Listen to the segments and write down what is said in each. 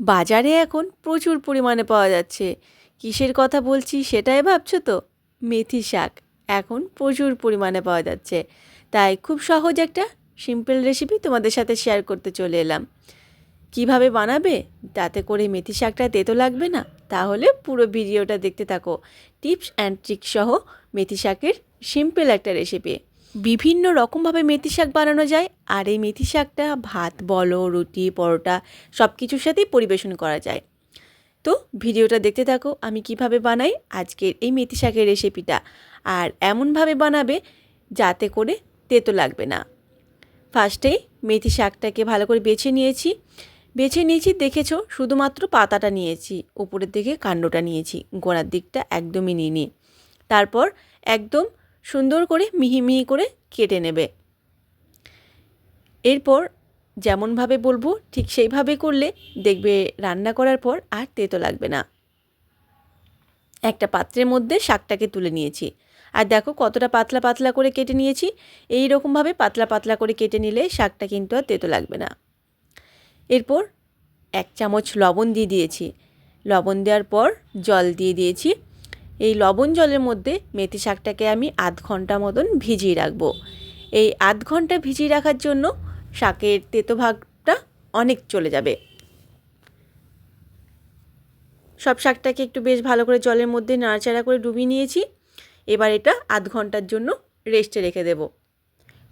বাজারে এখন প্রচুর পরিমাণে পাওয়া যাচ্ছে। কিসের কথা বলছি সেটাই ভাবছো তো? মেথি শাক এখন প্রচুর পরিমাণে পাওয়া যাচ্ছে। তাই খুব সহজ একটা সিম্পল রেসিপি তোমাদের সাথে শেয়ার করতে চলে এলাম। কিভাবে বানাবে তাতে করে মেথি শাকটা তেতো লাগবে না? তাহলে পুরো ভিডিওটা দেখতে থাকো। টিপস অ্যান্ড ট্রিক্স সহ মেথি শাকের সিম্পল একটা রেসিপি। বিভিন্ন রকমভাবে মেথি শাক বানানো যায়, আর এই মেথি শাকটা ভাত বলো, রুটি, পরোটা সব কিছুর সাথেই পরিবেশন করা যায়। তো ভিডিওটা দেখতে থাকো আমি কিভাবে বানাই আজকের এই মেথি শাকের রেসিপিটা। আর এমনভাবে বানাবে যাতে করে তেতো লাগবে না। ফার্স্টেই মেথি শাকটাকে ভালো করে বেছে নিয়েছি দেখেছো, শুধুমাত্র পাতাটা নিয়েছি, উপরের দিকে কাণ্ডটা নিয়েছি, গোড়ার দিকটা একদমই নিইনি। তারপর একদম সুন্দর করে মিহি মিহি করে কেটে নেবে। এরপর যেমনভাবে বলবো ঠিক সেইভাবে করলে দেখবে রান্না করার পর আর তেতো লাগবে না। একটা পাত্রের মধ্যে শাকটাকে তুলে নিয়েছি, আর দেখো কতটা পাতলা পাতলা করে কেটে নিয়েছি। এই রকমভাবে পাতলা পাতলা করে কেটে নিলে শাকটা কিন্তু আর তেতো লাগবে না। এরপর 1 চামচ লবণ দিয়ে দিয়েছি। লবণ দেওয়ার পর জল দিয়ে দিয়েছি। এই লবণ জলের মধ্যে মেথি শাকটাকে আমি আধ ঘন্টা মতন ভিজিয়ে রাখবো। এই আধ ঘন্টা ভিজিয়ে রাখার জন্য শাকের তেতো ভাগটা অনেক চলে যাবে। সব শাকটাকে একটু বেশ ভালো করে জলের মধ্যে নাড়াচাড়া করে ডুবিয়ে নিয়েছি। এবার এটা আধ ঘন্টার জন্য রেস্টে রেখে দেব।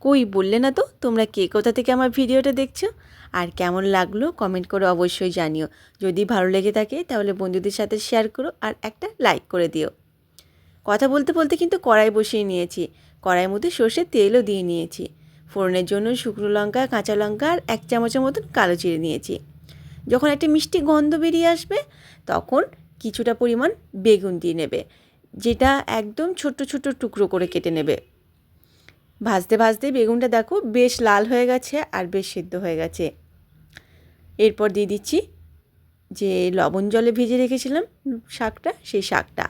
কই বললে না তো তোমরা কে কোথা থেকে আমার ভিডিওটা দেখছো, আর কেমন লাগলো কমেন্ট করে অবশ্যই জানিও। যদি ভালো লেগে থাকে তাহলে বন্ধুদের সাথে শেয়ার করো আর একটা লাইক করে দিও। কথা বলতে বলতে কিন্তু কড়াই বসিয়ে নিয়েছি। কড়াইয়ের মধ্যে সর্ষের তেলও দিয়ে নিয়েছি। ফোড়নের জন্য শুকনো লঙ্কা, কাঁচা লঙ্কা আর 1 চামচের মতন কালো জিরে নিয়েছি। যখন একটা মিষ্টি গন্ধ বেরিয়ে আসবে তখন কিছুটা পরিমাণ বেগুন দিয়ে নেবে, যেটা একদম ছোট্ট ছোট্ট টুকরো করে কেটে নেবে। ভাজতে ভাজতে বেগুনটা দেখো বেশ লাল হয়ে গেছে আর বেশ সিদ্ধ হয়ে গেছে। এরপর দিয়ে দিচ্ছি যে লবণ জলে ভিজে রেখেছিলাম শাকটা, সেই শাকটা।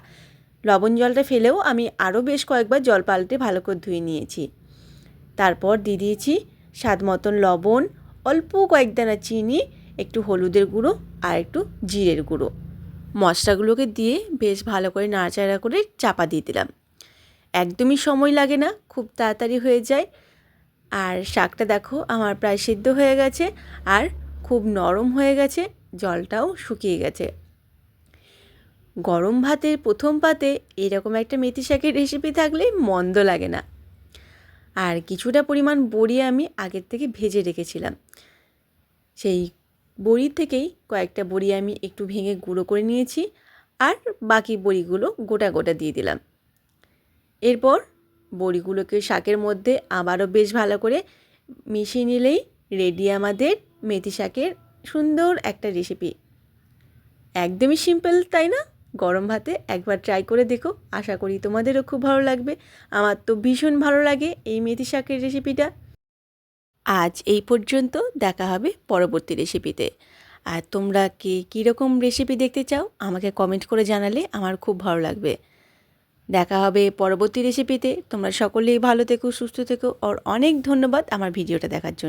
লবণ জলটা ফেলেও আমি আরও বেশ কয়েকবার জল পাল্টে ভালো করে ধুয়ে নিয়েছি। তারপর দিয়ে দিয়েছি স্বাদ মতন লবণ, অল্প কয়েক দানা চিনি, একটু হলুদের গুঁড়ো আর একটু জিরের গুঁড়ো। মশলাগুলোকে দিয়ে বেশ ভালো করে নাড়াচাড়া করে চাপা দিয়ে দিলাম। একদমই সময় লাগে না, খুব তাড়াতাড়ি হয়ে যায়। আর শাকটা দেখো আমার প্রায় সিদ্ধ হয়ে গেছে আর খুব নরম হয়ে গেছে, জলটাও শুকিয়ে গেছে। গরম ভাতের প্রথম পাতে এরকম একটা মেথি শাকের রেসিপি থাকলে মন্দ লাগে না। আর কিছুটা পরিমাণ বড়ি আমি আগের থেকে ভেজে রেখেছিলাম, সেই বড়ি থেকেই কয়েকটা বড়ি আমি একটু ভেঙে গুঁড়ো করে নিয়েছি, আর বাকি বড়িগুলো গোটা গোটা দিয়ে দিলাম। এরপর বড়িগুলোকে শাকের মধ্যে আবারও বেশ ভালো করে মিশিয়ে নিলেই রেডি আমাদের মেথি শাকের সুন্দর একটা রেসিপি। একদমই সিম্পল, তাই না? গরম ভাতে একবার ট্রাই করে দেখো, আশা করি তোমাদেরও খুব ভালো লাগবে। আমার তো ভীষণ ভালো লাগে এই মেথি শাকের রেসিপিটা। আজ এই পর্যন্ত, দেখা হবে পরবর্তী রেসিপিতে। আর তোমরা কে কীরকম রেসিপি দেখতে চাও আমাকে কমেন্ট করে জানালে আমার খুব ভালো লাগবে। দেখা হবে পরবর্তী রেসিপিতে। তোমরা সকলেই ভালো থেকো, সুস্থ থেকো, আর অনেক ধন্যবাদ আমার ভিডিওটা দেখার জন্য।